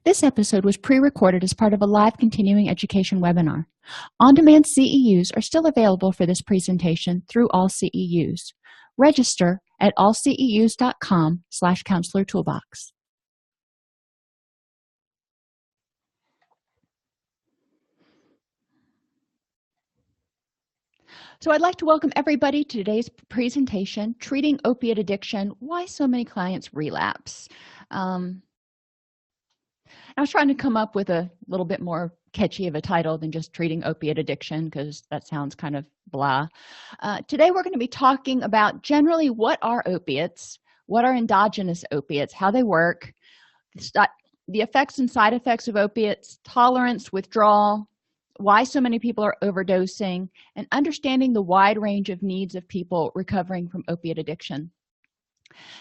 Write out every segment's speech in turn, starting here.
This episode was pre-recorded as part of a live continuing education webinar. On-demand CEUs are still available for this presentation through AllCEUs. Register at allceus.com/counselor toolbox. So I'd like to welcome everybody to today's presentation, Treating Opiate Addiction, Why So Many Clients Relapse. I was trying to come up with a little bit more catchy of a title than just treating opiate addiction, because that sounds kind of blah. Today we're going to be talking about generally what are opiates, what are endogenous opiates, how they work, the effects and side effects of opiates, tolerance, withdrawal, why so many people are overdosing, and understanding the wide range of needs of people recovering from opiate addiction.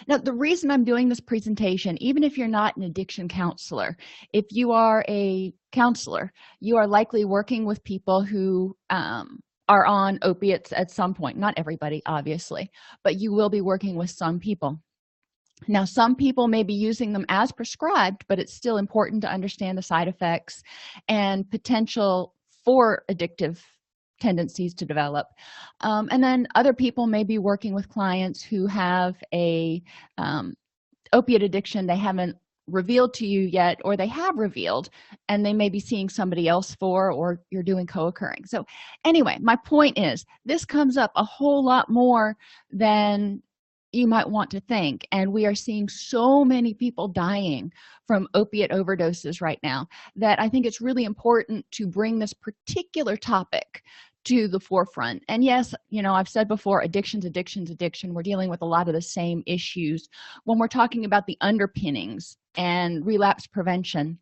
Now, the reason I'm doing this presentation, even if you're not an addiction counselor, if you are a counselor, you are likely working with people who are on opiates at some point. Not everybody, obviously, but you will be working with some people. Now, some people may be using them as prescribed, but it's still important to understand the side effects and potential for addictive tendencies to develop. And then other people may be working with clients who have a opiate addiction they haven't revealed to you yet, or they have revealed and they may be seeing somebody else for, or you're doing co-occurring. So anyway, my point is this comes up a whole lot more than you might want to think, and we are seeing so many people dying from opiate overdoses right now that I think it's really important to bring this particular topic to the forefront. And yes, I've said before, addiction. We're dealing with a lot of the same issues when we're talking about the underpinnings and relapse prevention.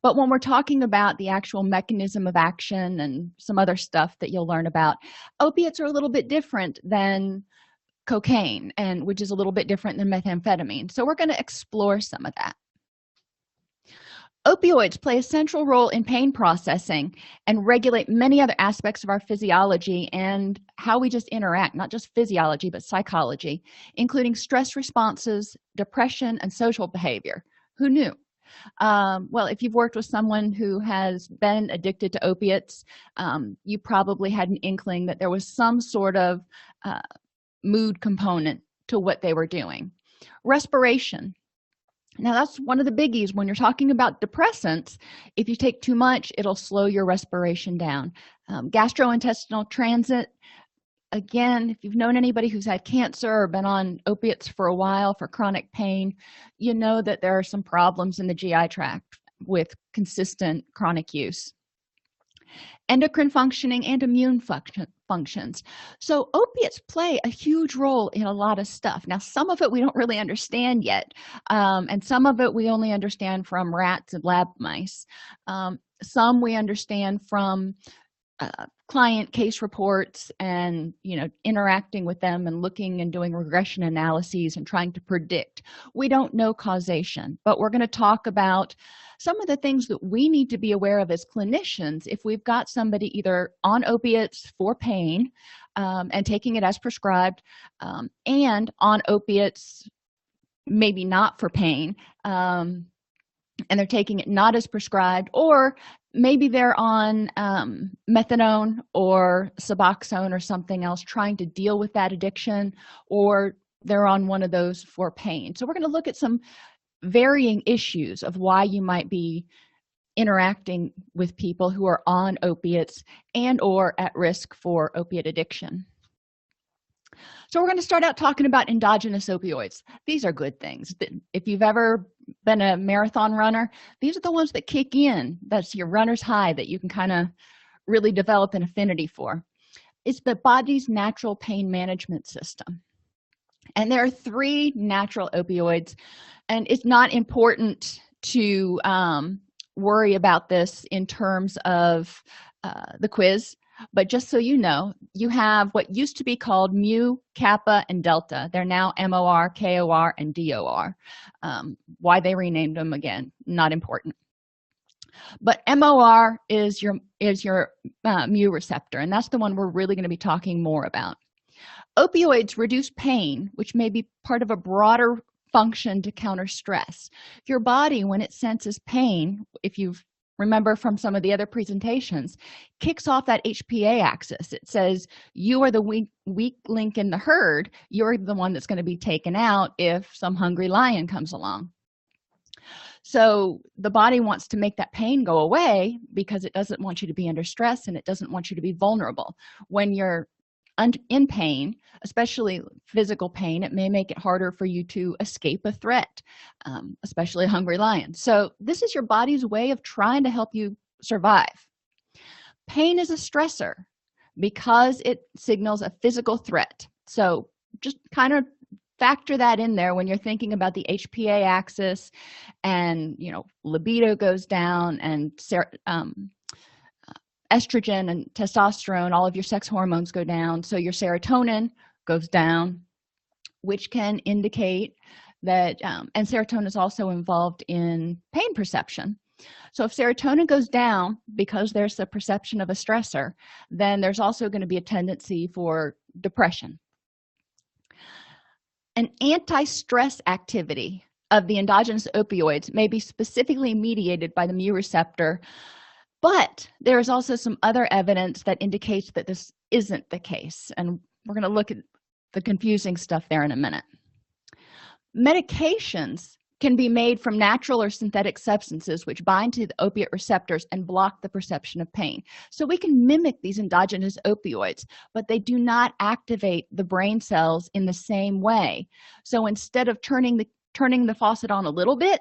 But when we're talking about the actual mechanism of action and some other stuff that you'll learn about, opiates are a little bit different than cocaine, and which is a little bit different than methamphetamine. So we're going to explore some of that. Opioids play a central role in pain processing and regulate many other aspects of our physiology and how we just interact, not just physiology, but psychology, including stress responses, depression, and social behavior. Who knew? Well, if you've worked with someone who has been addicted to opiates, you probably had an inkling that there was some sort of mood component to what they were doing. Respiration. Now, that's one of the biggies when you're talking about depressants. If you take too much, it'll slow your respiration down. Gastrointestinal transit. Again, if you've known anybody who's had cancer or been on opiates for a while for chronic pain, you know that there are some problems in the GI tract with consistent chronic use. Endocrine functioning and immune functions. So opiates play a huge role in a lot of stuff. Now, some of it we don't really understand yet, and some of it we only understand from rats and lab mice. Some we understand from client case reports and interacting with them and looking and doing regression analyses and trying to predict. We don't know causation, but we're going to talk about some of the things that we need to be aware of as clinicians if we've got somebody either on opiates for pain and taking it as prescribed, and on opiates maybe not for pain, and they're taking it not as prescribed, or maybe they're on methadone or Suboxone or something else trying to deal with that addiction, or they're on one of those for pain. So we're going to look at some varying issues of why you might be interacting with people who are on opiates and or at risk for opiate addiction. So we're going to start out talking about endogenous opioids. These are good things. If you've ever been a marathon runner, these are the ones that kick in. That's your runner's high that you can kind of really develop an affinity for. It's the body's natural pain management system. And there are 3 natural opioids, and it's not important to worry about this in terms of the quiz. But just so you know, you have what used to be called mu, kappa, and delta. They're now MOR, KOR, and DOR. Why they renamed them, again, not important. But MOR is your mu receptor, and that's the one we're really going to be talking more about. Opioids reduce pain, which may be part of a broader function to counter stress. Your body, when it senses pain, if you remember from some of the other presentations, kicks off that HPA axis. It says you are the weak link in the herd. You're the one that's going to be taken out if some hungry lion comes along. So the body wants to make that pain go away because it doesn't want you to be under stress, and it doesn't want you to be vulnerable. When you're in pain, especially physical pain, it may make it harder for you to escape a threat, especially a hungry lion. So this is your body's way of trying to help you survive. Pain is a stressor because it signals a physical threat. So just kind of factor that in there when you're thinking about the HPA axis, and libido goes down, and estrogen and testosterone, all of your sex hormones go down, so your serotonin goes down, which can indicate that and serotonin is also involved in pain perception. So if serotonin goes down because there's the perception of a stressor, then there's also going to be a tendency for depression. An anti-stress activity of the endogenous opioids may be specifically mediated by the mu receptor, but there is also some other evidence that indicates that this isn't the case, and we're going to look at the confusing stuff there in a minute. Medications can be made from natural or synthetic substances which bind to the opiate receptors and block the perception of pain. So we can mimic these endogenous opioids, but they do not activate the brain cells in the same way. So instead of turning the faucet on a little bit,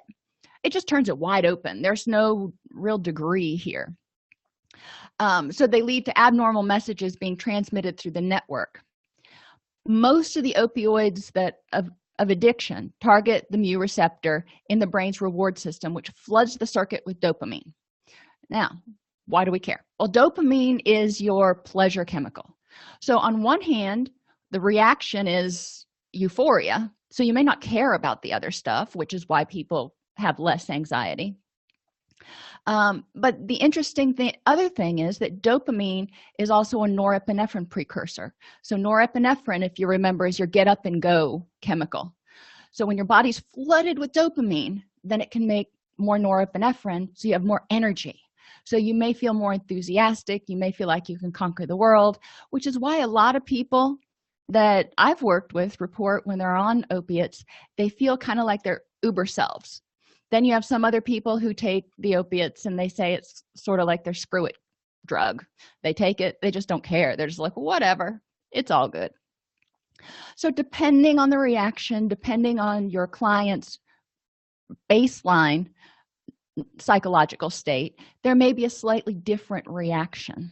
it just turns it wide open. There's no real degree here. So they lead to abnormal messages being transmitted through the network. Most of the opioids of addiction target the mu receptor in the brain's reward system, which floods the circuit with dopamine. Now, why do we care? Well, dopamine is your pleasure chemical. So on one hand, the reaction is euphoria, so you may not care about the other stuff, which is why people have less anxiety. But the interesting other thing is that dopamine is also a norepinephrine precursor. So norepinephrine, if you remember, is your get up and go chemical. So when your body's flooded with dopamine, then it can make more norepinephrine, so you have more energy. So you may feel more enthusiastic, you may feel like you can conquer the world, which is why a lot of people that I've worked with report when they're on opiates, they feel kind of like their uber selves. Then you have some other people who take the opiates and they say it's sort of like their screw it drug. They take it, they just don't care. They're just like, whatever, it's all good. So depending on the reaction, depending on your client's baseline psychological state, there may be a slightly different reaction.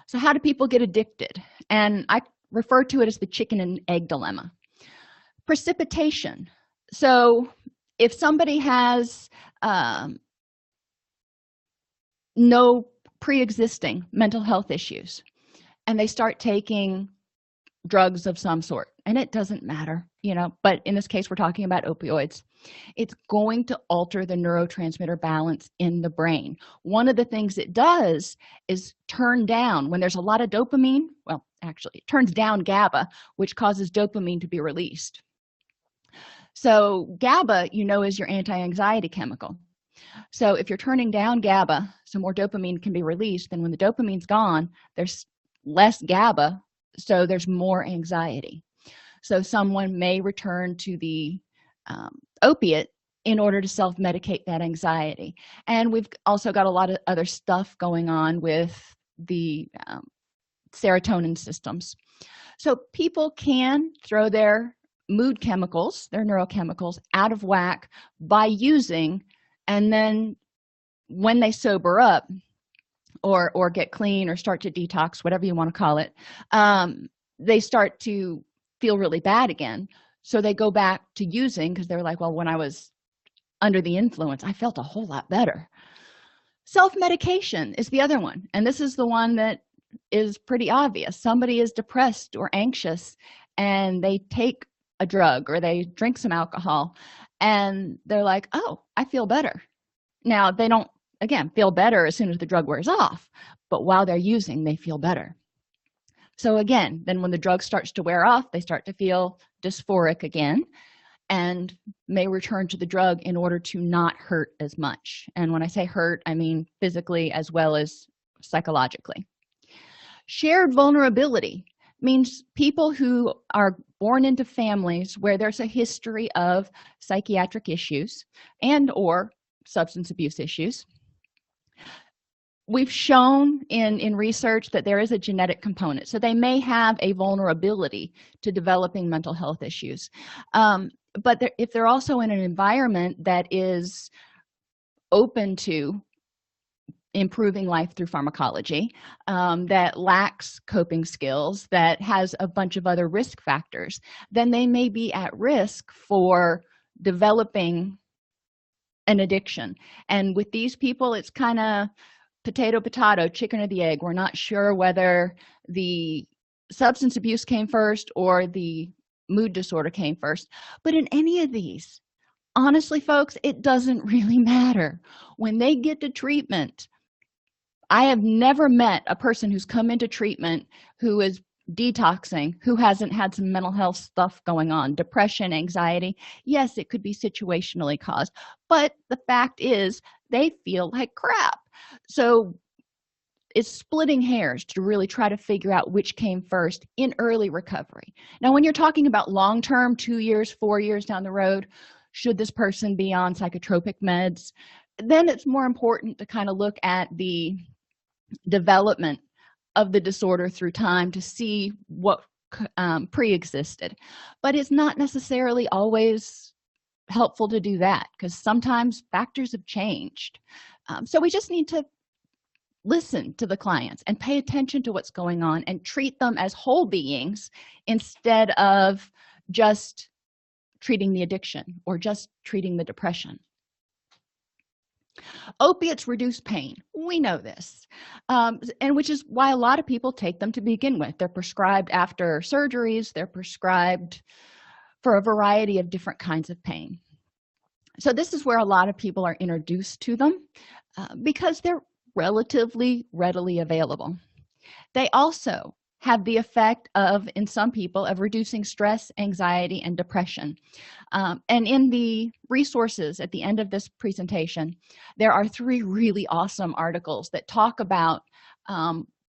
So how do people get addicted? And I refer to it as the chicken and egg dilemma. Precipitation. So if somebody has no pre-existing mental health issues and they start taking drugs of some sort, and it doesn't matter, but in this case we're talking about opioids, it's going to alter the neurotransmitter balance in the brain. One of the things it does is turn down, when there's a lot of dopamine, well, actually it turns down GABA, which causes dopamine to be released. So GABA, is your anti-anxiety chemical. So if you're turning down GABA, so more dopamine can be released, then when the dopamine's gone, there's less GABA, so there's more anxiety. So someone may return to the opiate in order to self-medicate that anxiety. And we've also got a lot of other stuff going on with the serotonin systems. So people can throw their mood chemicals, their neurochemicals, out of whack by using, and then when they sober up or get clean or start to detox, whatever you want to call it, they start to feel really bad again. So they go back to using because they're like, well, when I was under the influence, I felt a whole lot better. Self-medication is the other one, and this is the one that is pretty obvious. Somebody is depressed or anxious and they take a drug or they drink some alcohol and they're like, oh, I feel better. Now they don't, again, feel better as soon as the drug wears off, but while they're using, they feel better. So again, then when the drug starts to wear off, they start to feel dysphoric again and may return to the drug in order to not hurt as much. And when I say hurt, I mean physically as well as psychologically. Shared vulnerability means people who are born into families where there's a history of psychiatric issues and or substance abuse issues. We've shown in research that there is a genetic component, so they may have a vulnerability to developing mental health issues. But if they're also in an environment that is open to improving life through pharmacology, that lacks coping skills, that has a bunch of other risk factors, then they may be at risk for developing an addiction. And with these people, it's kind of potato, chicken or the egg. We're not sure whether the substance abuse came first or the mood disorder came first. But in any of these, honestly, folks, it doesn't really matter. When they get to treatment, I have never met a person who's come into treatment who is detoxing, who hasn't had some mental health stuff going on, depression, anxiety. Yes, it could be situationally caused, but the fact is they feel like crap. So it's splitting hairs to really try to figure out which came first in early recovery. Now, when you're talking about long-term, 2 years, 4 years down the road, should this person be on psychotropic meds, then it's more important to kind of look at the development of the disorder through time to see what pre-existed. But it's not necessarily always helpful to do that because sometimes factors have changed. So we just need to listen to the clients and pay attention to what's going on and treat them as whole beings instead of just treating the addiction or just treating the depression. Opiates reduce pain. We know this, and which is why a lot of people take them to begin with. They're prescribed after surgeries. They're prescribed for a variety of different kinds of pain. So this is where a lot of people are introduced to them because they're relatively readily available. They also have the effect of, in some people, of reducing stress, anxiety, and depression. And in the resources at the end of this presentation, there are 3 really awesome articles that talk about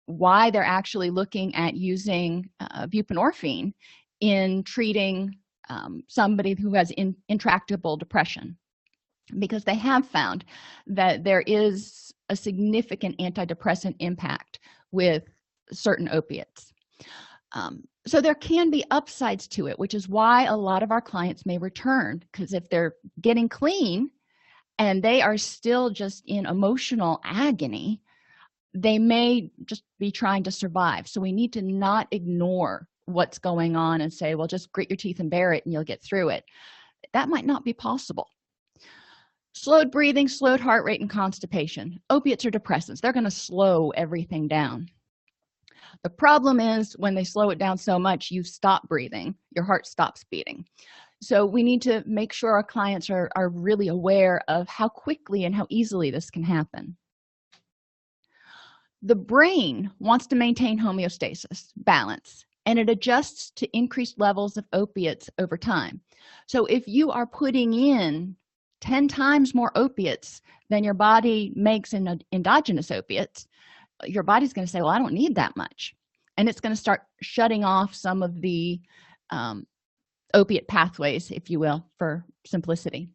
why they're actually looking at using buprenorphine in treating somebody who has intractable depression, because they have found that there is a significant antidepressant impact with certain opiates. So there can be upsides to it, which is why a lot of our clients may return, because if they're getting clean and they are still just in emotional agony, they may just be trying to survive. So we need to not ignore what's going on and say, well, just grit your teeth and bear it and you'll get through it. That might not be possible. Slowed breathing, slowed heart rate, and constipation. Opiates are depressants. They're going to slow everything down. The problem is when they slow it down so much, you stop breathing, your heart stops beating. So we need to make sure our clients are really aware of how quickly and how easily this can happen. The brain wants to maintain homeostasis, balance, and it adjusts to increased levels of opiates over time. So if you are putting in 10 times more opiates than your body makes in endogenous opiates, your body's going to say, well, I don't need that much. And it's going to start shutting off some of the opiate pathways, if you will, for simplicity.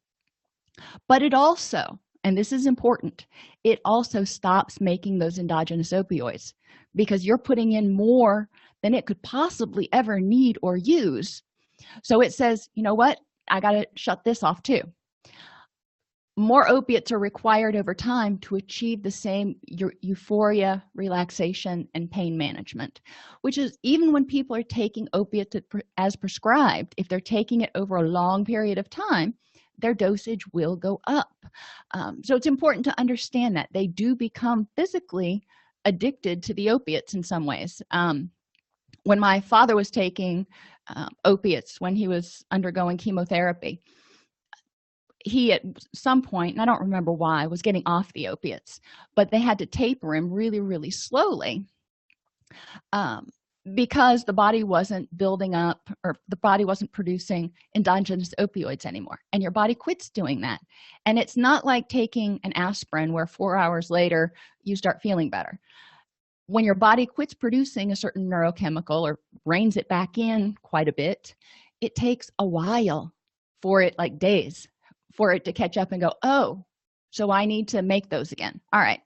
But it also, and this is important, it also stops making those endogenous opioids because you're putting in more than it could possibly ever need or use. So it says, you know what? I got to shut this off too. More opiates are required over time to achieve the same euphoria, relaxation, and pain management, which is even when people are taking opiates as prescribed, if they're taking it over a long period of time, their dosage will go up. So it's important to understand that they do become physically addicted to the opiates in some ways. When my father was taking opiates when he was undergoing chemotherapy, he at some point, and I don't remember why, was getting off the opiates, but they had to taper him really, really slowly because the body wasn't building up, or the body wasn't producing endogenous opioids anymore, and your body quits doing that. And it's not like taking an aspirin where 4 hours later you start feeling better. When your body quits producing a certain neurochemical or reins it back in quite a bit, it takes a while for it, like days, for it to catch up and go, oh, so I need to make those again. All right.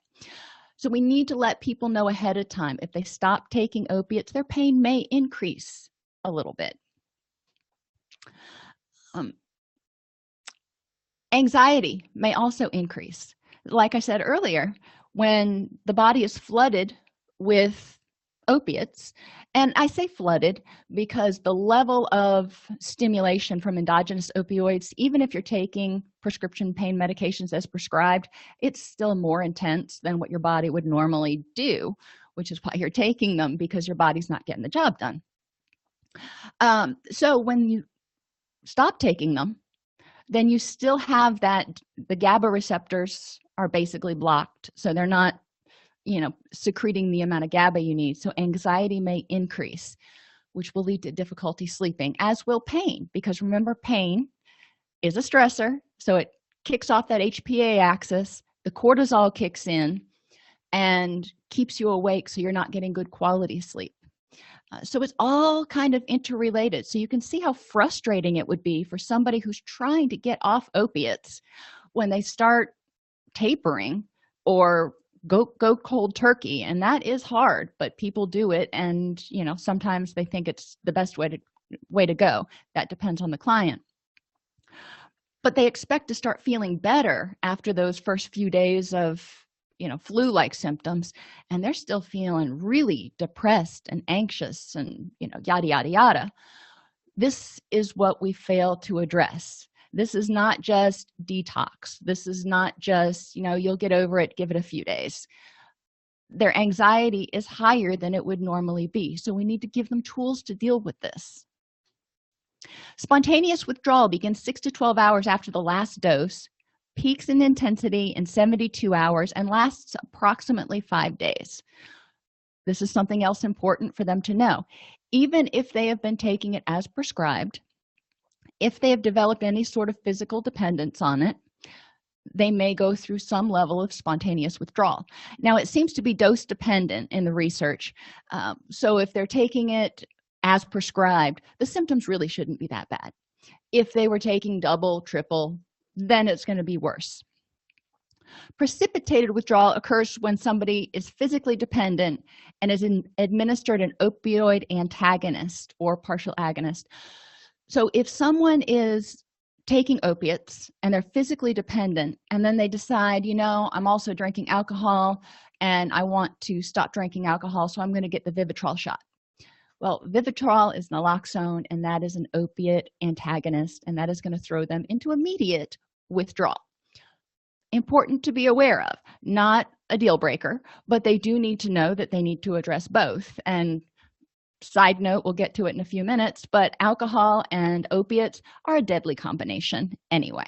So we need to let people know ahead of time. If they stop taking opiates, their pain may increase a little bit. Anxiety may also increase. Like I said earlier, when the body is flooded with opiates, and I say flooded because the level of stimulation from endogenous opioids, even if you're taking prescription pain medications as prescribed, it's still more intense than what your body would normally do, which is why you're taking them, because your body's not getting the job done. So when you stop taking them, then you still have that, the GABA receptors are basically blocked, so they're not secreting the amount of GABA you need. So anxiety may increase, which will lead to difficulty sleeping, as will pain, because remember, pain is a stressor, so it kicks off that HPA axis, the cortisol kicks in and keeps you awake, so you're not getting good quality sleep. So it's all kind of interrelated. So you can see how frustrating it would be for somebody who's trying to get off opiates when they start tapering or go cold turkey. And that is hard, but people do it, and sometimes they think it's the best way to go. That depends on the client. But they expect to start feeling better after those first few days of flu-like symptoms, and they're still feeling really depressed and anxious and yada yada yada. This is what we fail to address. This is not just detox. This is not just you'll get over it, give it a few days. Their anxiety is higher than it would normally be, so we need to give them tools to deal with this. Spontaneous withdrawal begins 6 to 12 hours after the last dose, peaks in intensity in 72 hours, and lasts approximately 5 days. This is something else important for them to know. Even if they have been taking it as prescribed, if they have developed any sort of physical dependence on it, they may go through some level of spontaneous withdrawal. Now, it seems to be dose dependent in the research. So if they're taking it as prescribed, the symptoms really shouldn't be that bad. If they were taking double, triple, then it's going to be worse. Precipitated withdrawal occurs when somebody is physically dependent and is administered an opioid antagonist or partial agonist. So if someone is taking opiates and they're physically dependent, and then they decide, I'm also drinking alcohol and I want to stop drinking alcohol, so I'm going to get the Vivitrol shot. Well, Vivitrol is naloxone, and that is an opiate antagonist, and that is going to throw them into immediate withdrawal. Important to be aware of, not a deal breaker, but they do need to know that they need to address both. And side note, we'll get to it in a few minutes, but alcohol and opiates are a deadly combination anyway.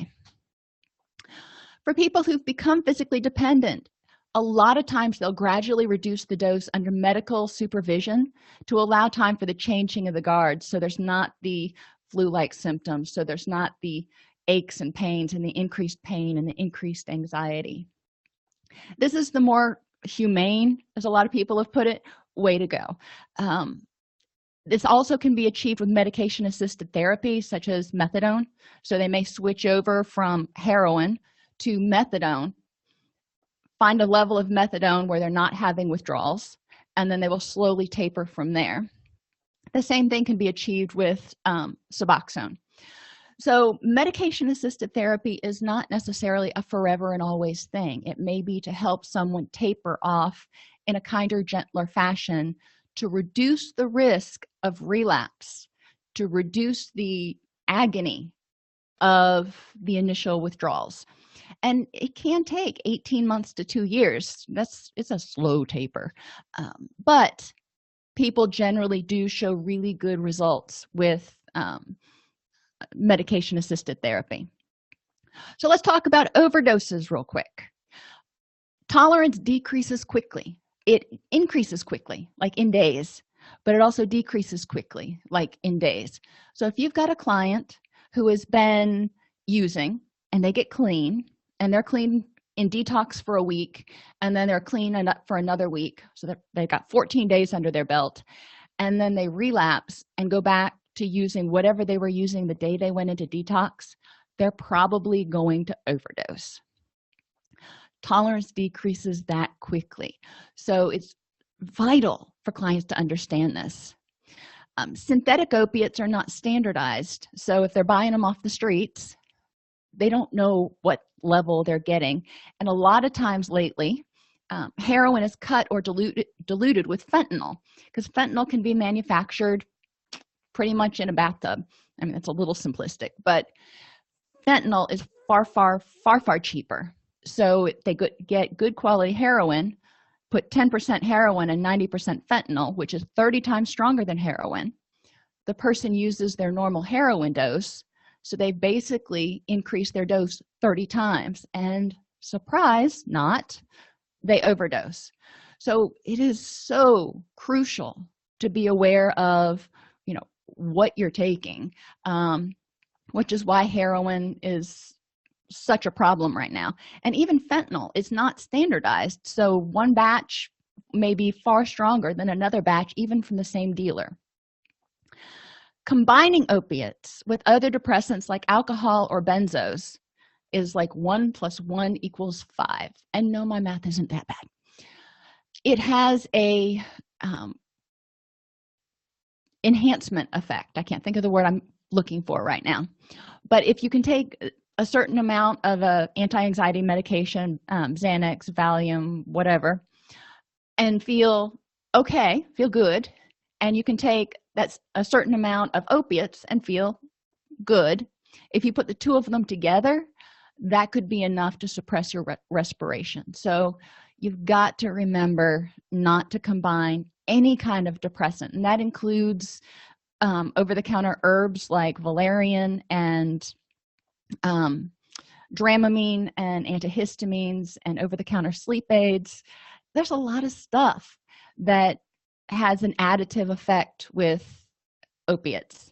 For people who've become physically dependent, a lot of times they'll gradually reduce the dose under medical supervision to allow time for the changing of the guard, so there's not the flu-like symptoms, so there's not the aches and pains and the increased pain and the increased anxiety. This is the more humane, as a lot of people have put it, way to go. This also can be achieved with medication-assisted therapy, such as methadone. So they may switch over from heroin to methadone, find a level of methadone where they're not having withdrawals, and then they will slowly taper from there. The same thing can be achieved with Suboxone. So medication-assisted therapy is not necessarily a forever and always thing. It may be to help someone taper off in a kinder, gentler fashion to reduce the risk of relapse, to reduce the agony of the initial withdrawals. And it can take 18 months to 2 years. It's a slow taper. But people generally do show really good results with medication-assisted therapy. So let's talk about overdoses real quick. Tolerance decreases quickly. It increases quickly, like in days. but it also decreases quickly, like in days. So if you've got a client who has been using and they get clean, and they're clean in detox for a week, and then they're clean for another week, so that they've got 14 days under their belt, and then they relapse and go back to using whatever they were using the day they went into detox, they're probably going to overdose. Tolerance decreases that quickly. So it's vital for clients to understand this. Synthetic opiates are not standardized. So if they're buying them off the streets, they don't know what level they're getting. And a lot of times lately, heroin is cut or diluted with fentanyl, because fentanyl can be manufactured pretty much in a bathtub. I mean, it's a little simplistic, but fentanyl is far cheaper. So they get good quality heroin, put 10% heroin and 90% fentanyl, which is 30 times stronger than heroin. The person uses their normal heroin dose, so they basically increase their dose 30 times, and surprise not, they overdose. So it is so crucial to be aware of what you're taking, which is why heroin is such a problem right now. And even fentanyl is not standardized, so one batch may be far stronger than another batch, even from the same dealer. Combining opiates with other depressants like alcohol or benzos is like 1 + 1 = 5. And no, my math isn't that bad. It has a enhancement effect. I can't think of the word I'm looking for right now. But if you can take a certain amount of a anti-anxiety medication, Xanax, Valium, whatever, and feel okay, feel good, and you can take that's a certain amount of opiates and feel good, if you put the two of them together, that could be enough to suppress your respiration. So you've got to remember not to combine any kind of depressant, and that includes over-the-counter herbs like valerian and dramamine and antihistamines and over-the-counter sleep aids. There's a lot of stuff that has an additive effect with opiates.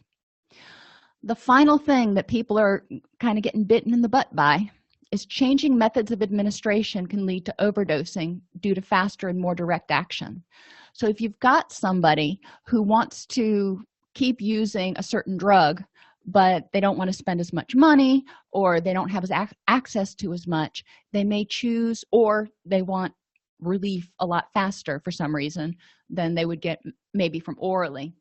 The final thing that people are kind of getting bitten in the butt by is changing methods of administration can lead to overdosing due to faster and more direct action. So if you've got somebody who wants to keep using a certain drug, but they don't want to spend as much money, or they don't have access to as much, they may choose, or they want relief a lot faster for some reason than they would get maybe from orally.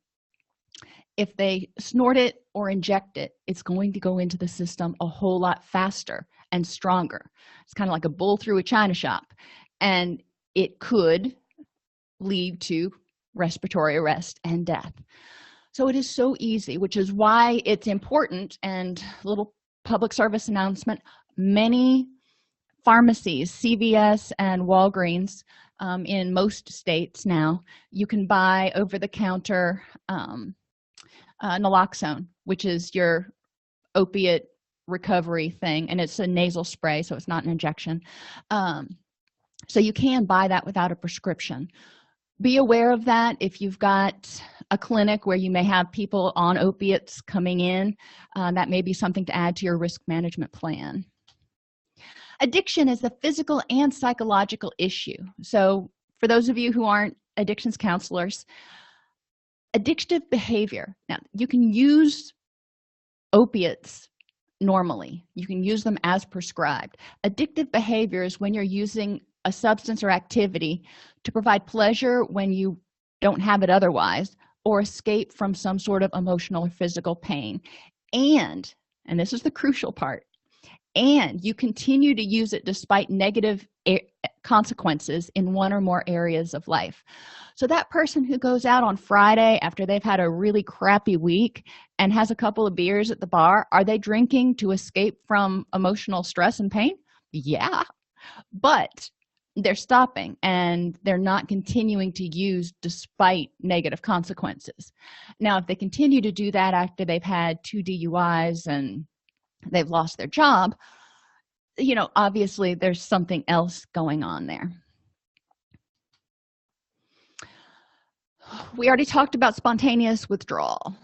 If they snort it or inject it, it's going to go into the system a whole lot faster and stronger. It's kind of like a bull through a china shop, and it could lead to respiratory arrest and death. So it is so easy, which is why it's important. And little public service announcement, many pharmacies, CVS and Walgreens, in most states now, you can buy over-the-counter naloxone, which is your opiate recovery thing, and it's a nasal spray, so it's not an injection. So you can buy that without a prescription. Be aware of that. If you've got a clinic where you may have people on opiates coming in, that may be something to add to your risk management plan. Addiction is a physical and psychological issue. So for those of you who aren't addictions counselors, addictive behavior, now you can use opiates normally, you can use them as prescribed. Addictive behavior is when you're using a substance or activity to provide pleasure when you don't have it otherwise, or escape from some sort of emotional or physical pain. And this is the crucial part, and you continue to use it despite negative consequences in one or more areas of life. So that person who goes out on Friday after they've had a really crappy week and has a couple of beers at the bar, are they drinking to escape from emotional stress and pain? Yeah, but they're stopping and they're not continuing to use despite negative consequences. Now, if they continue to do that after they've had 2 DUIs and they've lost their job, obviously there's something else going on there. we already talked about spontaneous withdrawal.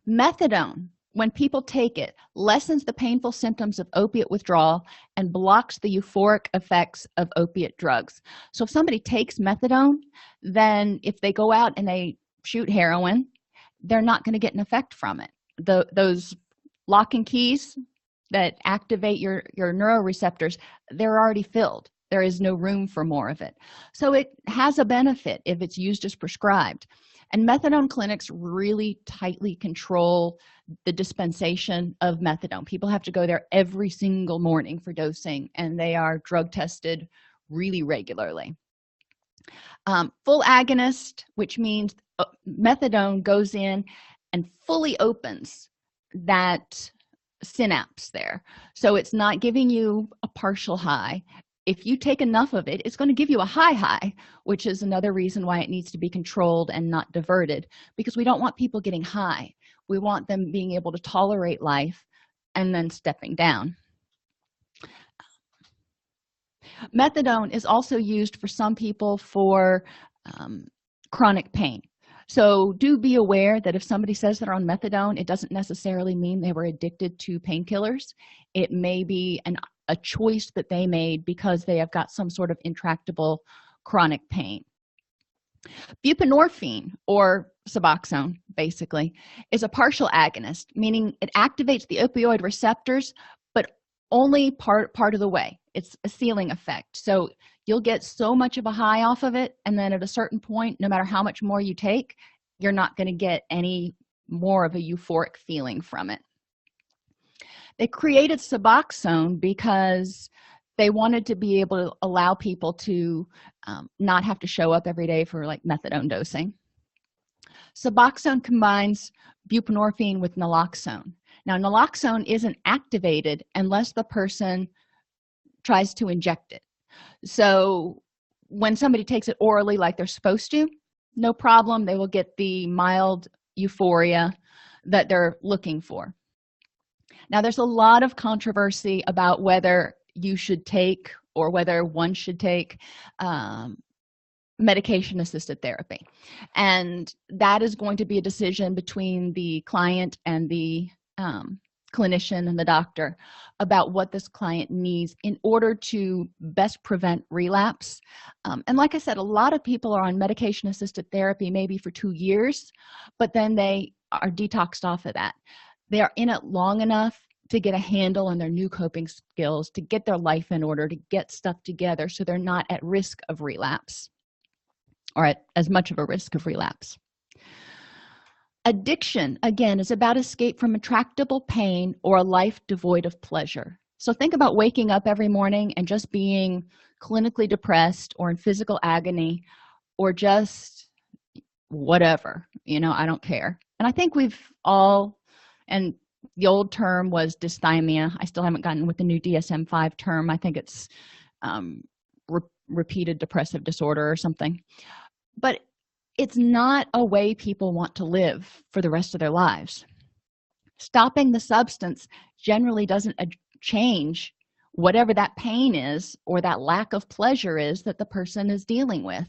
Methadone, when people take it, lessens the painful symptoms of opiate withdrawal and blocks the euphoric effects of opiate drugs. So if somebody takes methadone, then if they go out and they shoot heroin, they're not going to get an effect from it. Those lock and keys that activate your neuroreceptors, they're already filled. There is no room for more of it. So it has a benefit if it's used as prescribed. And methadone clinics really tightly control the dispensation of methadone. People have to go there every single morning for dosing, and they are drug tested really regularly. Full agonist, which means methadone goes in and fully opens that synapse there. So it's not giving you a partial high. If you take enough of it, it's going to give you a high, which is another reason why it needs to be controlled and not diverted, because we don't want people getting high. We want them being able to tolerate life and then stepping down. Methadone is also used for some people for chronic pain. So do be aware that if somebody says they're on methadone, it doesn't necessarily mean they were addicted to painkillers. It may be a choice that they made because they have got some sort of intractable chronic pain. Buprenorphine, or Suboxone, basically, is a partial agonist, meaning it activates the opioid receptors, but only part of the way. It's a ceiling effect. So you'll get so much of a high off of it, and then at a certain point, no matter how much more you take, you're not going to get any more of a euphoric feeling from it. They created Suboxone because they wanted to be able to allow people to not have to show up every day for like methadone dosing. Suboxone combines buprenorphine with naloxone. Now, naloxone isn't activated unless the person tries to inject it. So when somebody takes it orally like they're supposed to, no problem. They will get the mild euphoria that they're looking for. Now, there's a lot of controversy about whether you should take or whether one should take medication-assisted therapy. And that is going to be a decision between the client and the clinician and the doctor about what this client needs in order to best prevent relapse. And like I said, a lot of people are on medication-assisted therapy maybe for 2 years, but then they are detoxed off of that. They are in it long enough to get a handle on their new coping skills, to get their life in order, to get stuff together so they're not at risk of relapse, or at as much of a risk of relapse. Addiction, again, is about escape from intractable pain or a life devoid of pleasure. So think about waking up every morning and just being clinically depressed or in physical agony or just whatever, I don't care. And I think we've all, and the old term was dysthymia. I still haven't gotten with the new DSM-5 term. I think it's repeated depressive disorder or something. But it's not a way people want to live for the rest of their lives. Stopping the substance generally doesn't change whatever that pain is or that lack of pleasure is that the person is dealing with.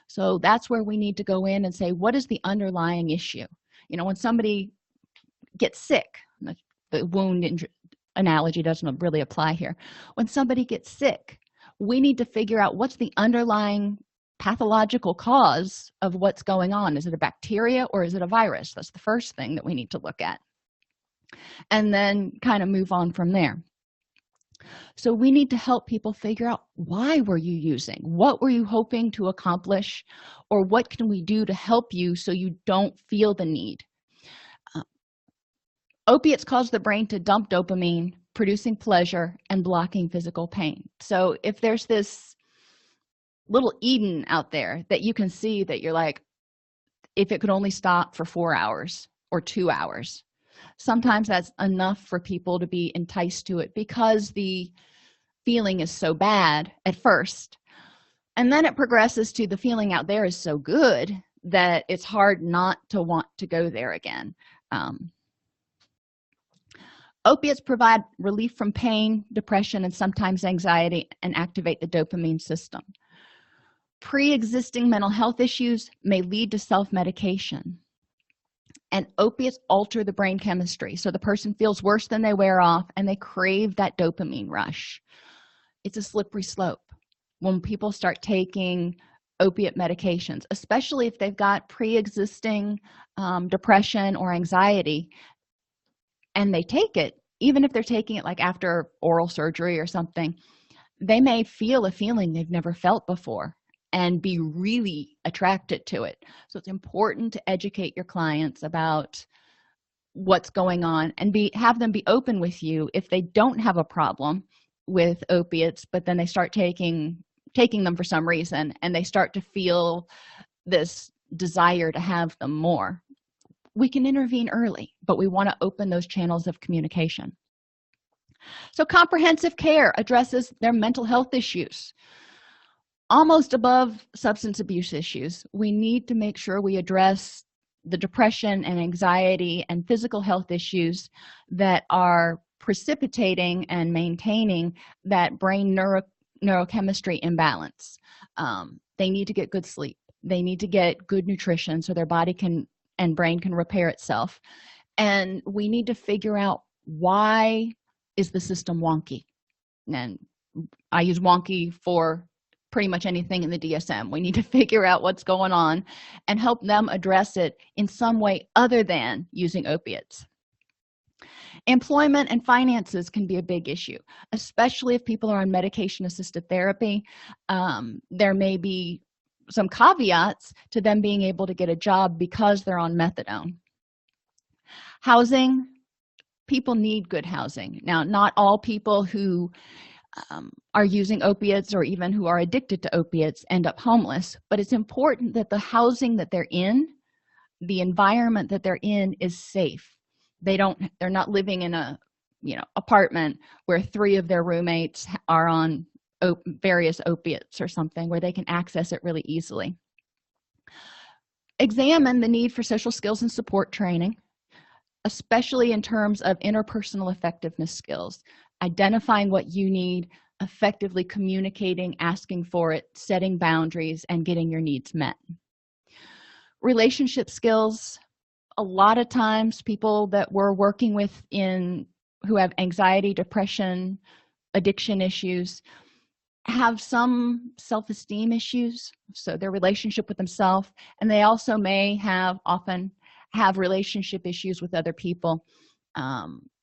So that's where we need to go in and say, what is the underlying issue? When somebody gets sick, the wound analogy doesn't really apply here. When somebody gets sick, we need to figure out what's the underlying pathological cause of what's going on. Is it a bacteria or is it a virus? That's the first thing that we need to look at, and then kind of move on from there. So we need to help people figure out, why were you using? What were you hoping to accomplish? Or what can we do to help you so you don't feel the need? Opiates cause the brain to dump dopamine, producing pleasure and blocking physical pain. So if there's this little Eden out there that you can see that you're like, if it could only stop for 4 hours or 2 hours, sometimes that's enough for people to be enticed to it because the feeling is so bad at first, and then it progresses to the feeling out there is so good that it's hard not to want to go there again. Opiates provide relief from pain, depression, and sometimes anxiety, and activate the dopamine system. Pre-existing mental health issues may lead to self-medication, and opiates alter the brain chemistry, so the person feels worse than they wear off and they crave that dopamine rush. It's a slippery slope when people start taking opiate medications, especially if they've got pre-existing depression or anxiety, and they take it. Even if they're taking it like after oral surgery or something, they may feel a feeling they've never felt before and be really attracted to it. So it's important to educate your clients about what's going on and have them be open with you if they don't have a problem with opiates, but then they start taking them for some reason and they start to feel this desire to have them more. We can intervene early, but we want to open those channels of communication. So comprehensive care addresses their mental health issues. Almost above substance abuse issues, we need to make sure we address the depression and anxiety and physical health issues that are precipitating and maintaining that brain neurochemistry imbalance. They need to get good sleep. They need to get good nutrition so their body and brain can repair itself. And we need to figure out, why is the system wonky? And I use wonky for pretty much anything in the DSM. We need to figure out what's going on and help them address it in some way other than using opiates. Employment and finances can be a big issue, especially if people are on medication-assisted therapy. There may be some caveats to them being able to get a job because they're on methadone. Housing, people need good housing. Now, not all people who are using opiates or even who are addicted to opiates end up homeless, but it's important that the housing that they're in, the environment that they're in, is safe. They're not living in a apartment where 3 of their roommates are on various opiates or something, where they can access it really easily. Examine the need for social skills and support training, especially in terms of interpersonal effectiveness skills, identifying what you need, effectively communicating, asking for it, setting boundaries, and getting your needs met. Relationship skills. A lot of times people that we're working with who have anxiety, depression, addiction issues have some self-esteem issues, so their relationship with themselves, and they also often have relationship issues with other people,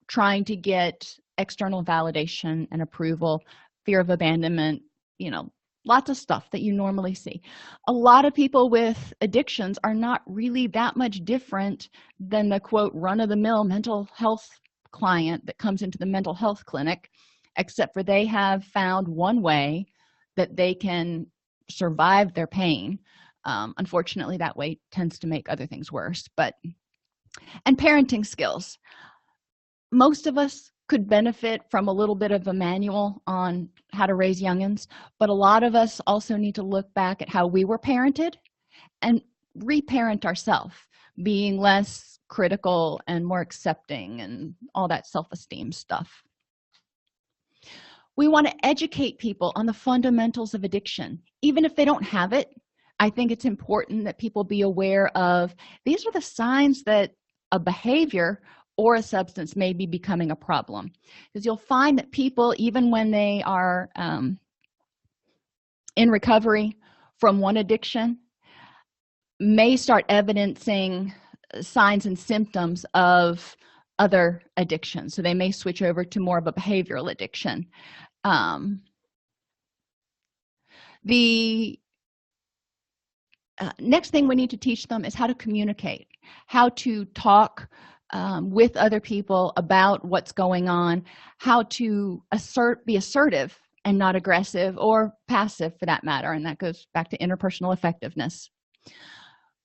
trying to get external validation and approval, fear of abandonment, lots of stuff that you normally see. A lot of people with addictions are not really that much different than the quote run-of-the-mill mental health client that comes into the mental health clinic, except for they have found one way that they can survive their pain. Unfortunately, that way tends to make other things worse. And parenting skills. Most of us could benefit from a little bit of a manual on how to raise youngins, but a lot of us also need to look back at how we were parented and reparent ourselves, being less critical and more accepting and all that self-esteem stuff. We want to educate people on the fundamentals of addiction. Even if they don't have it, I think it's important that people be aware of, these are the signs that a behavior or a substance may be becoming a problem. Because you'll find that people, even when they are in recovery from one addiction, may start evidencing signs and symptoms of other addictions. So they may switch over to more of a behavioral addiction. The next thing we need to teach them is how to communicate, how to talk with other people about what's going on, how to be assertive and not aggressive or passive for that matter, and that goes back to interpersonal effectiveness.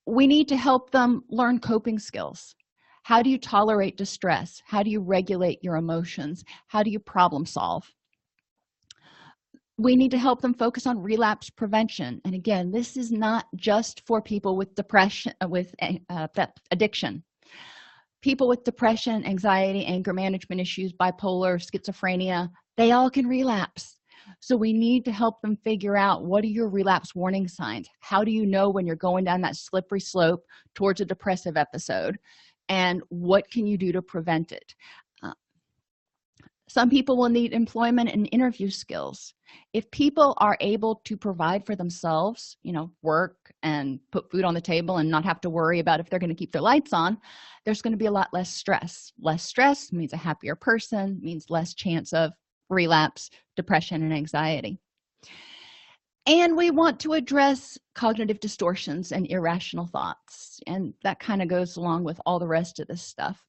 We need to help them learn coping skills. How do you tolerate distress? How do you regulate your emotions? How do you problem solve? We need to help them focus on relapse prevention. And again, this is not just for people with depression, with addiction. People with depression, anxiety, anger management issues, bipolar, schizophrenia, they all can relapse. So we need to help them figure out, what are your relapse warning signs? How do you know when you're going down that slippery slope towards a depressive episode? And what can you do to prevent it? Uh, some people will need employment and interview skills. If people are able to provide for themselves, work and put food on the table and not have to worry about if they're going to keep their lights on, there's going to be a lot less stress. Less stress means a happier person, means less chance of relapse, depression, and anxiety. And we want to address cognitive distortions and irrational thoughts, and that kind of goes along with all the rest of this stuff.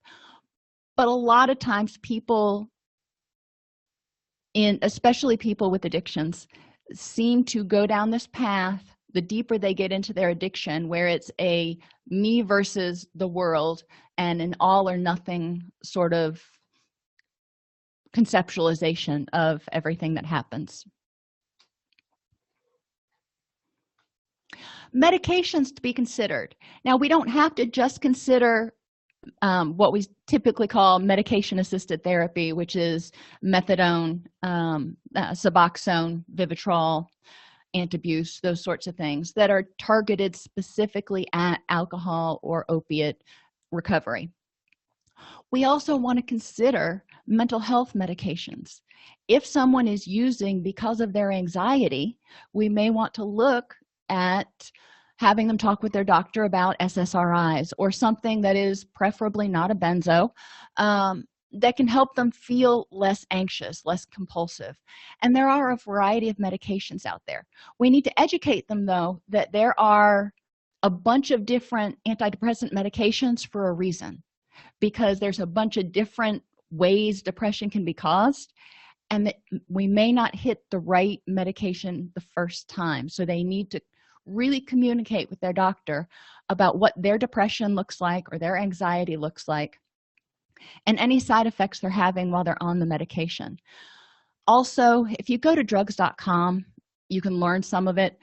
But a lot of times people, especially people with addictions, seem to go down this path the deeper they get into their addiction, where it's a me versus the world and an all or nothing sort of conceptualization of everything that happens. Medications to be considered. Now, we don't have to just consider what we typically call medication-assisted therapy, which is methadone, Suboxone, Vivitrol, antabuse, those sorts of things that are targeted specifically at alcohol or opiate recovery. We also want to consider mental health medications. If someone is using because of their anxiety, we may want to look at having them talk with their doctor about SSRIs or something that is preferably not a benzo, that can help them feel less anxious, less compulsive. And there are a variety of medications out there. We need to educate them, though, that there are a bunch of different antidepressant medications for a reason, because there's a bunch of different ways depression can be caused, and that we may not hit the right medication the first time. So they need to really communicate with their doctor about what their depression looks like or their anxiety looks like, and any side effects they're having while they're on the medication. Also, if you go to drugs.com, you can learn some of it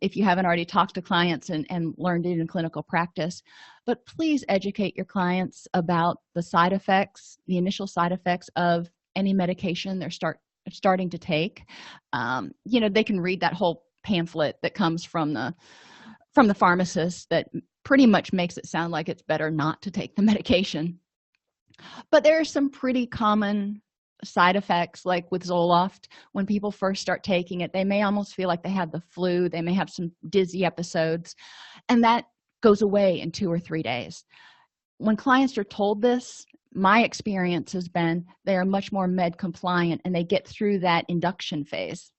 if you haven't already talked to clients and learned it in clinical practice. But please educate your clients about the side effects, the initial side effects of any medication they're starting to take. They can read that whole pamphlet that comes from the pharmacist that pretty much makes it sound like it's better not to take the medication. But there are some pretty common side effects, like with Zoloft. When people first start taking it, they may almost feel like they have the flu. They may have some dizzy episodes, and that goes away in 2 or 3 days. When clients are told this, my experience has been they are much more med compliant and they get through that induction phase.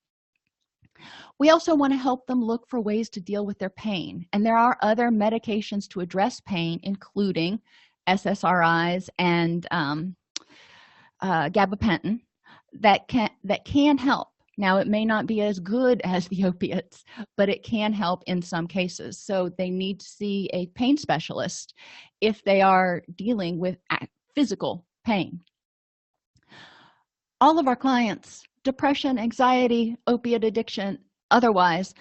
We also want to help them look for ways to deal with their pain, and there are other medications to address pain, including SSRIs and gabapentin that can help. Now, it may not be as good as the opiates, but it can help in some cases. So they need to see a pain specialist if they are dealing with physical pain. All of our clients, depression, anxiety, opiate addiction, otherwise,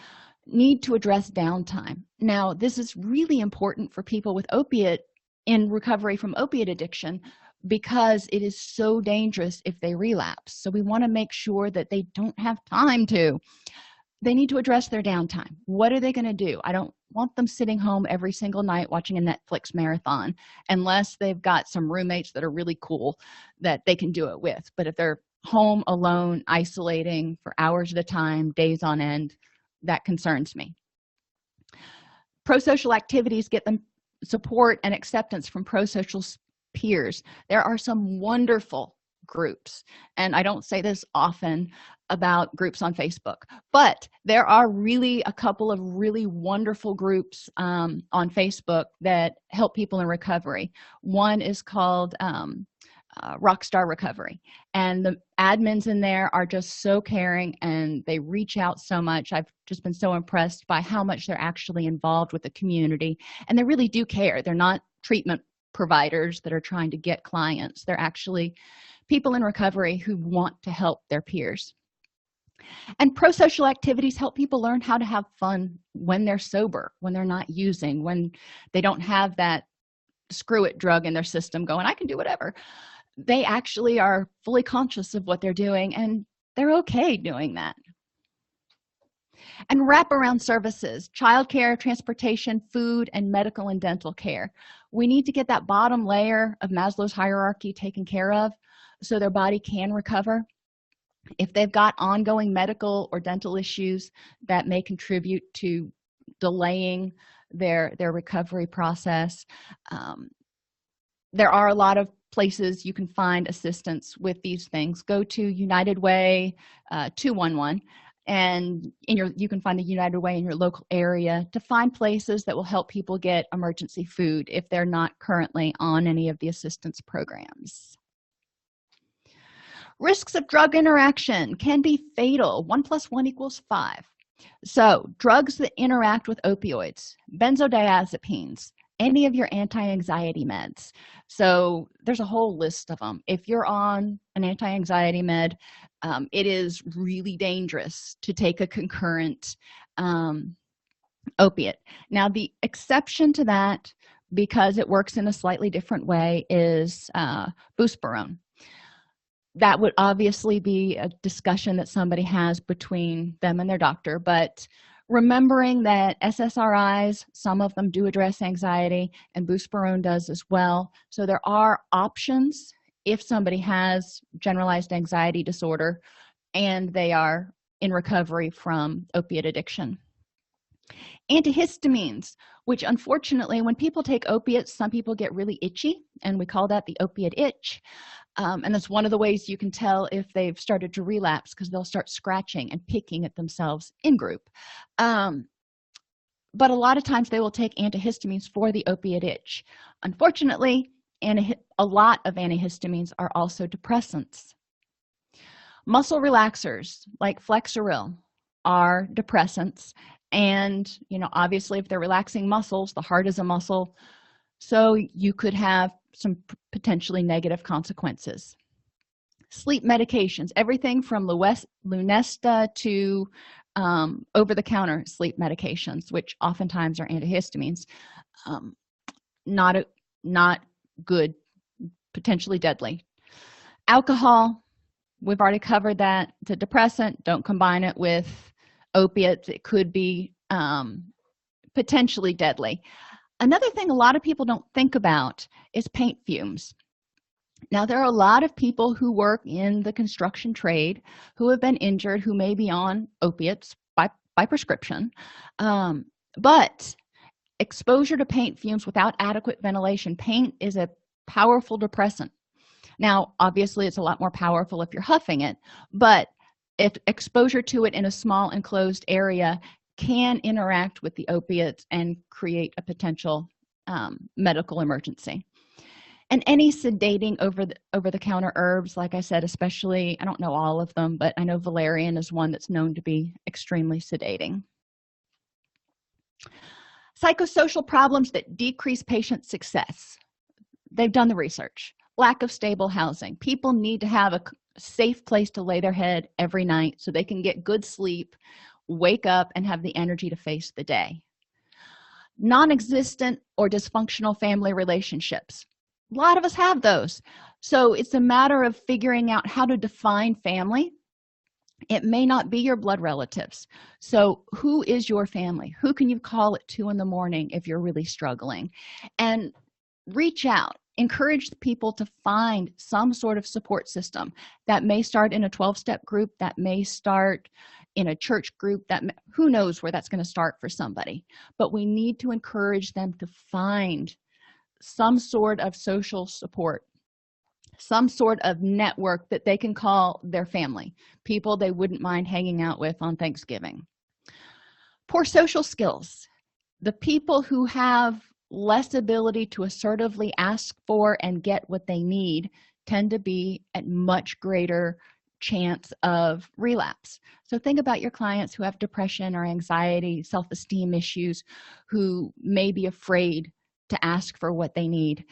need to address downtime. Now, this is really important for people with opiate in recovery from opiate addiction, because it is so dangerous if they relapse. So we want to make sure that they don't have time to. They need to address their downtime. What are they going to do? I don't want them sitting home every single night watching a Netflix marathon, unless they've got some roommates that are really cool that they can do it with. But if they're home alone, isolating for hours at a time, days on end, that concerns me. Prosocial activities get them support and acceptance from prosocial peers. There are some wonderful groups, and I don't say this often about groups on Facebook, but there are really a couple of really wonderful groups on Facebook that help people in recovery. One is called Rockstar Recovery, and the admins in there are just so caring and they reach out so much. I've just been so impressed by how much they're actually involved with the community, and they really do care. They're not treatment providers that are trying to get clients. They're actually people in recovery who want to help their peers. And prosocial activities help people learn how to have fun when they're sober, when they're not using, when they don't have that screw it drug in their system going, I can do whatever. They actually are fully conscious of what they're doing and they're okay doing that. And wraparound services, childcare, transportation, food, and medical and dental care. We need to get that bottom layer of Maslow's hierarchy taken care of so their body can recover. If they've got ongoing medical or dental issues that may contribute to delaying their recovery process, there are a lot of places you can find assistance with these things. Go to United Way 211, and you can find the United Way in your local area to find places that will help people get emergency food if they're not currently on any of the assistance programs. Risks of drug interaction can be fatal. 1 + 1 = 5. So drugs that interact with opioids, benzodiazepines, any of your anti-anxiety meds. So there's a whole list of them. If you're on an anti-anxiety med, it is really dangerous to take a concurrent opiate. Now, the exception to that, because it works in a slightly different way, is buspirone. That would obviously be a discussion that somebody has between them and their doctor, but remembering that SSRIs, some of them do address anxiety, and buspirone does as well. So there are options if somebody has generalized anxiety disorder and they are in recovery from opiate addiction. Antihistamines, which unfortunately, when people take opiates, some people get really itchy, and we call that the opiate itch. And that's one of the ways you can tell if they've started to relapse, because they'll start scratching and picking at themselves in group. But a lot of times they will take antihistamines for the opiate itch. Unfortunately, a lot of antihistamines are also depressants. Muscle relaxers like Flexeril are depressants, and obviously if they're relaxing muscles, the heart is a muscle, so you could have some potentially negative consequences. Sleep medications, everything from Lunesta to over-the-counter sleep medications, which oftentimes are antihistamines, not good, potentially deadly. Alcohol, we've already covered that. It's a depressant. Don't combine it with opiates. It could be potentially deadly. Another thing a lot of people don't think about is paint fumes. Now, there are a lot of people who work in the construction trade who have been injured, who may be on opiates by prescription, but exposure to paint fumes without adequate ventilation. Paint is a powerful depressant. Now, obviously, it's a lot more powerful if you're huffing it, but if exposure to it in a small enclosed area can interact with the opiates and create a potential medical emergency. And any sedating over-the-counter herbs, like I said, especially, I don't know all of them, but I know valerian is one that's known to be extremely sedating. Psychosocial problems that decrease patient success. They've done the research. Lack of stable housing. People need to have a safe place to lay their head every night so they can get good sleep, wake up, and have the energy to face the day. Non-existent or dysfunctional family relationships. A lot of us have those. So it's a matter of figuring out how to define family. It may not be your blood relatives. So who is your family? Who can you call at 2 a.m. if you're really struggling? And reach out. Encourage people to find some sort of support system. That may start in a 12-step group, that may start in a church group, who knows where that's going to start for somebody. But we need to encourage them to find some sort of social support, some sort of network that they can call their family, people they wouldn't mind hanging out with on Thanksgiving. Poor social skills. The people who have less ability to assertively ask for and get what they need tend to be at much greater chance of relapse. So think about your clients who have depression or anxiety, self-esteem issues, who may be afraid to ask for what they need,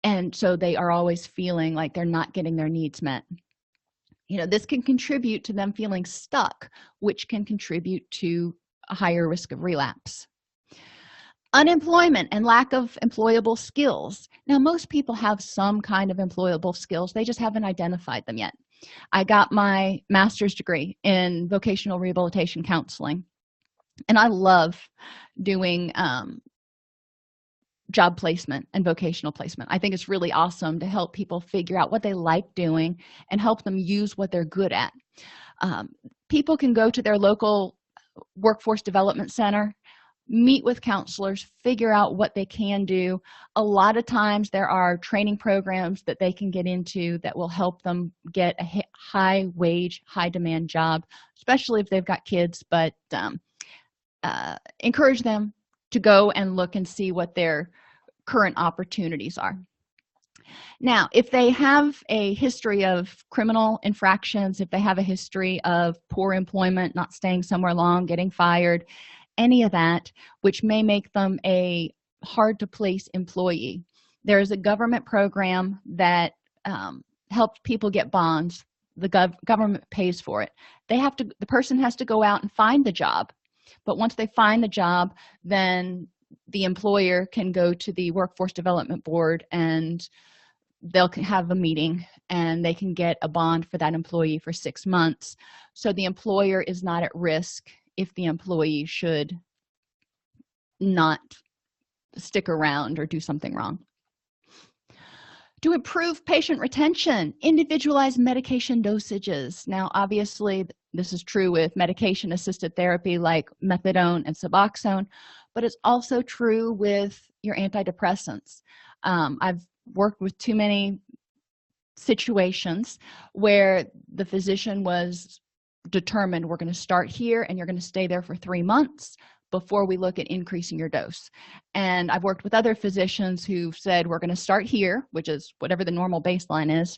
and so they are always feeling like they're not getting their needs met. This can contribute to them feeling stuck, which can contribute to a higher risk of relapse. Unemployment and lack of employable skills. Now, most people have some kind of employable skills, they just haven't identified them yet. I got my master's degree in vocational rehabilitation counseling, and I love doing job placement and vocational placement. I think it's really awesome to help people figure out what they like doing and help them use what they're good at. People can go to their local workforce development center, meet with counselors, figure out what they can do. A lot of times there are training programs that they can get into that will help them get a high wage, high demand job, especially if they've got kids. But encourage them to go and look and see what their current opportunities are. Now, if they have a history of criminal infractions, if they have a history of poor employment, not staying somewhere long, getting fired, any of that, which may make them a hard to place employee, there is a government program that helps people get bonds. The government pays for it. The person has to go out and find the job, but once they find the job, then the employer can go to the workforce development board and they'll have a meeting and they can get a bond for that employee for 6 months. So the employer is not at risk if the employee should not stick around or do something wrong. To improve patient retention, individualized medication dosages. Now, obviously, this is true with medication-assisted therapy like methadone and Suboxone, but it's also true with your antidepressants. I've worked with too many situations where the physician was determined, we're going to start here and you're going to stay there for 3 months before we look at increasing your dose. And I've worked with other physicians who've said, we're going to start here, which is whatever the normal baseline is.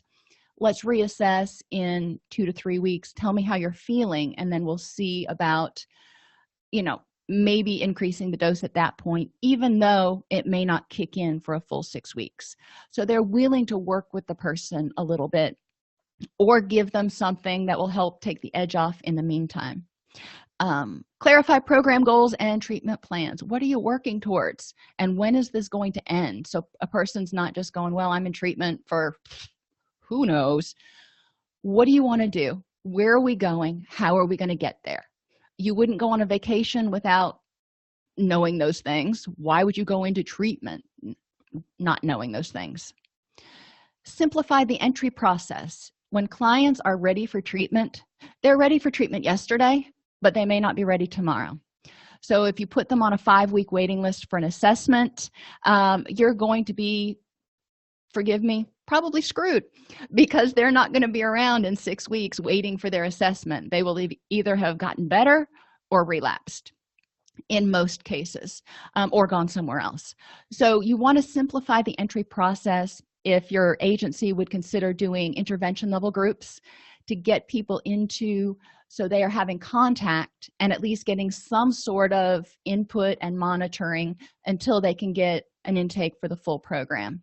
Let's reassess in 2 to 3 weeks. Tell me how you're feeling, and then we'll see about, maybe increasing the dose at that point, even though it may not kick in for a full 6 weeks. So they're willing to work with the person a little bit or give them something that will help take the edge off in the meantime. Clarify program goals and treatment plans. What are you working towards, and when is this going to end? So a person's not just going, well, I'm in treatment for who knows. What do you want to do? Where are we going? How are we going to get there? You wouldn't go on a vacation without knowing those things. Why would you go into treatment not knowing those things? Simplify the entry process. When clients are ready for treatment, they're ready for treatment yesterday, but they may not be ready tomorrow. So if you put them on a 5-week waiting list for an assessment, you're going to be, forgive me, probably screwed, because they're not going to be around in 6 weeks waiting for their assessment. They will either have gotten better or relapsed in most cases, or gone somewhere else. So you want to simplify the entry process. If your agency would consider doing intervention level groups to get people into, so they are having contact and at least getting some sort of input and monitoring until they can get an intake for the full program.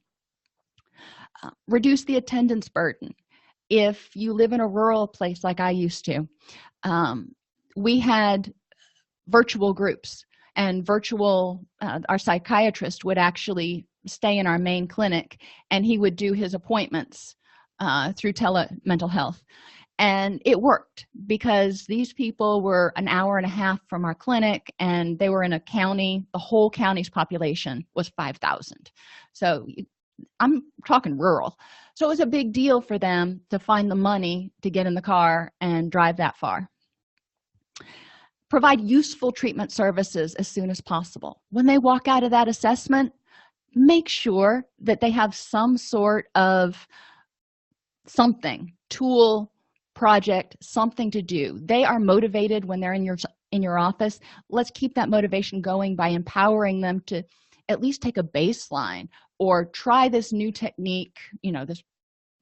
Reduce the attendance burden. If you live in a rural place like I used to, we had virtual groups, and our psychiatrist would actually stay in our main clinic, and he would do his appointments through mental health. And it worked because these people were an hour and a half from our clinic, and they were in a county. The whole county's population was 5,000. So I'm talking rural. So it was a big deal for them to find the money to get in the car and drive that far. Provide useful treatment services as soon as possible. When they walk out of that assessment, make sure that they have some sort of tool, project, something to do. They are motivated when they're in your office. Let's keep that motivation going by empowering them to at least take a baseline or try this new technique,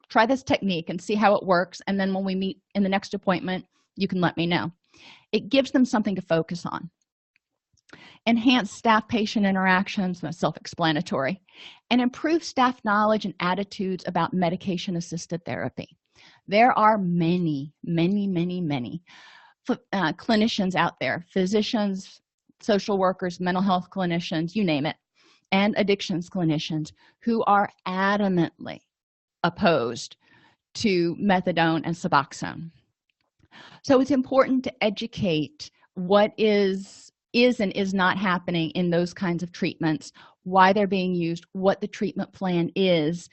try this technique and see how it works. And then when we meet in the next appointment, you can let me know. It gives them something to focus on. Enhance staff-patient interactions, that's self-explanatory, and improve staff knowledge and attitudes about medication-assisted therapy. There are many clinicians out there, physicians, social workers, mental health clinicians, you name it, and addictions clinicians who are adamantly opposed to methadone and Suboxone. So it's important to educate what is and is not happening in those kinds of treatments, why they're being used, what the treatment plan is,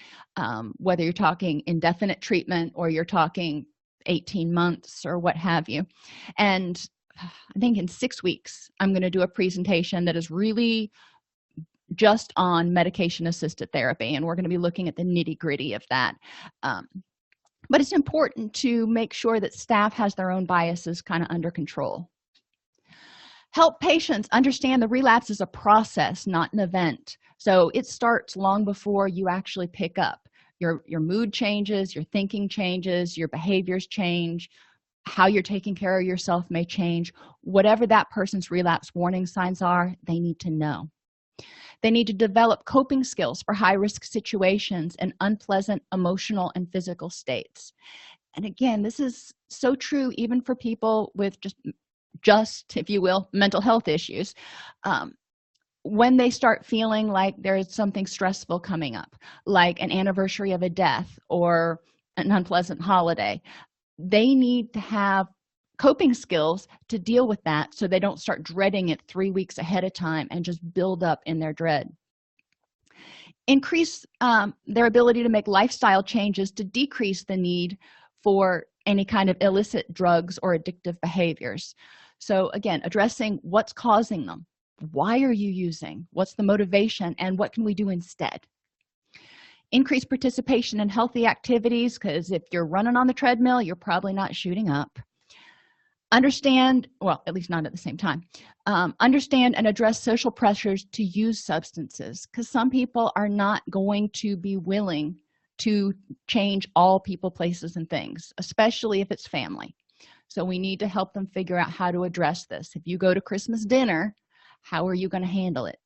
whether you're talking indefinite treatment or you're talking 18 months or what have you. And I think in 6 weeks I'm going to do a presentation that is really just on medication-assisted therapy, and we're going to be looking at the nitty-gritty of that. But it's important to make sure that staff has their own biases kind of under control. Help patients understand the relapse is a process, not an event. So it starts long before you actually pick up. Your mood changes, your thinking changes, your behaviors change, how you're taking care of yourself may change. Whatever that person's relapse warning signs are, they need to know. They need to develop coping skills for high-risk situations and unpleasant emotional and physical states. And again, this is so true even for people with just, if you will, mental health issues. When they start feeling like there is something stressful coming up, like an anniversary of a death or an unpleasant holiday, they need to have coping skills to deal with that so they don't start dreading it 3 weeks ahead of time and just build up in their dread. Increase their ability to make lifestyle changes to decrease the need for any kind of illicit drugs or addictive behaviors. So again, addressing what's causing them, why are you using, what's the motivation, and what can we do instead. Increase participation in healthy activities, because if you're running on the treadmill, you're probably not shooting up. Understand, well, at least not at the same time, understand and address social pressures to use substances, because some people are not going to be willing to change all people, places, and things, especially if it's family. So we need to help them figure out how to address this. If you go to Christmas dinner, how are you going to handle it?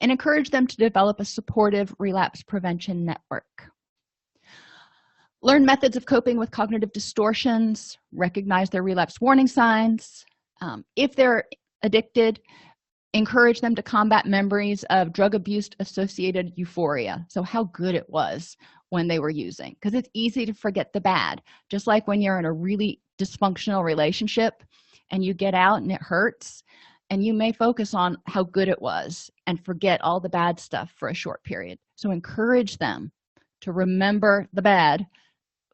And encourage them to develop a supportive relapse prevention network. Learn methods of coping with cognitive distortions, recognize their relapse warning signs. If they're addicted, encourage them to combat memories of drug abuse-associated euphoria. So how good it was when they were using, because it's easy to forget the bad. Just like when you're in a really dysfunctional relationship and you get out and it hurts, and you may focus on how good it was and forget all the bad stuff for a short period. So encourage them to remember the bad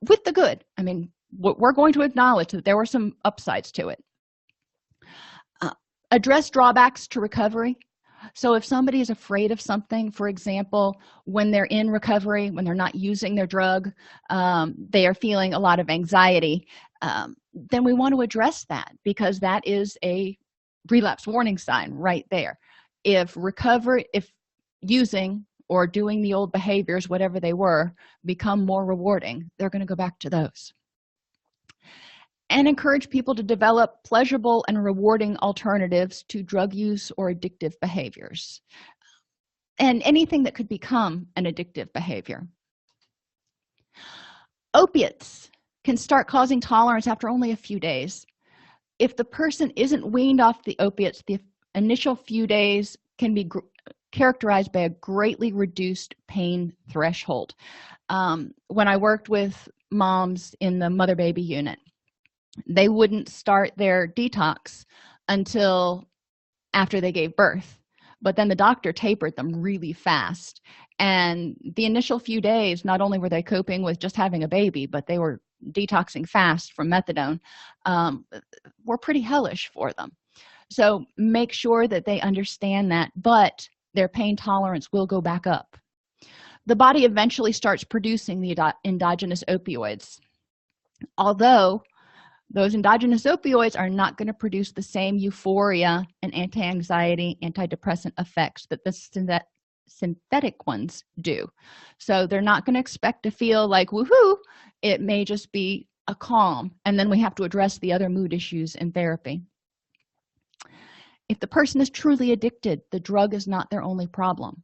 with the good. I mean, we're going to acknowledge that there were some upsides to it. Address drawbacks to recovery. So if somebody is afraid of something, for example, when they're in recovery, when they're not using their drug, they are feeling a lot of anxiety, then we want to address that, because that is a relapse warning sign right there. If using or doing the old behaviors, whatever they were, become more rewarding, they're going to go back to those. And encourage people to develop pleasurable and rewarding alternatives to drug use or addictive behaviors, and anything that could become an addictive behavior. Opiates can start causing tolerance after only a few days. If the person isn't weaned off the opiates, the initial few days can be characterized by a greatly reduced pain threshold. When I worked with moms in the mother-baby unit, they wouldn't start their detox until after they gave birth, but then the doctor tapered them really fast. And the initial few days, not only were they coping with just having a baby, but they were detoxing fast from methadone, were pretty hellish for them. So make sure that they understand that, but their pain tolerance will go back up. The body eventually starts producing the endogenous opioids, although those endogenous opioids are not going to produce the same euphoria and anti-anxiety, antidepressant effects that the synthetic ones do. So they're not going to expect to feel like woohoo. It may just be a calm, and then we have to address the other mood issues in therapy. If the person is truly addicted, the drug is not their only problem.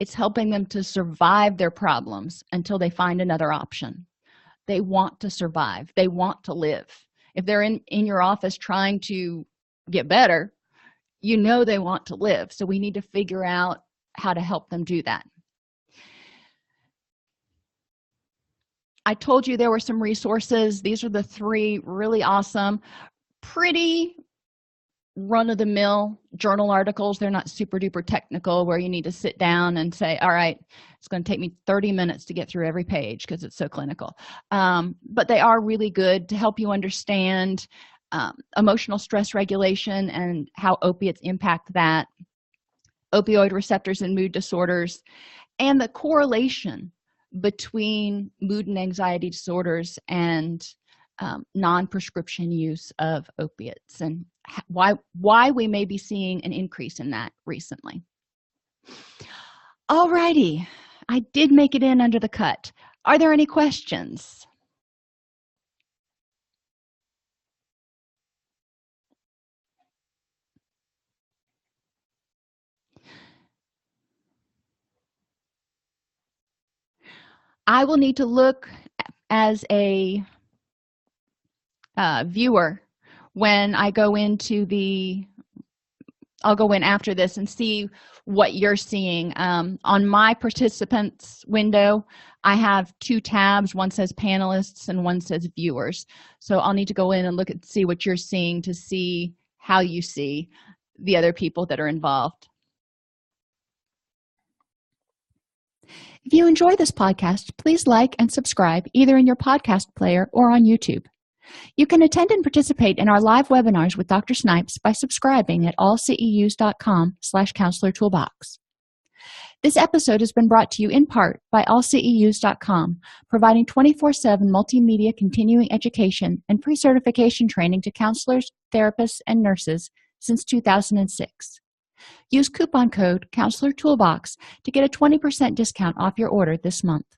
It's helping them to survive their problems until they find another option. They want to survive. They want to live. If they're in your office trying to get better, you know they want to live. So we need to figure out how to help them do that. I told you there were some resources. These are the three really awesome, pretty run-of-the-mill journal articles. They're not super duper technical where you need to sit down and say, all right, it's going to take me 30 minutes to get through every page because it's so clinical. But they are really good to help you understand emotional stress regulation and how opiates impact that, opioid receptors and mood disorders, and the correlation between mood and anxiety disorders and non-prescription use of opiates, and why we may be seeing an increase in that recently. Alrighty, I did make it in under the cut. Are there any questions? I will need to look as a viewer when I go into I'll go in after this and see what you're seeing. On my participants window, I have two tabs. One says panelists and one says viewers. So I'll need to go in and look and see what you're seeing to see how you see the other people that are involved. If you enjoy this podcast, please like and subscribe either in your podcast player or on YouTube. You can attend and participate in our live webinars with Dr. Snipes by subscribing at allceus.com/counselor toolbox. This episode has been brought to you in part by allceus.com, providing 24/7 multimedia continuing education and pre-certification training to counselors, therapists, and nurses since 2006. Use coupon code Counselor Toolbox to get a 20% discount off your order this month.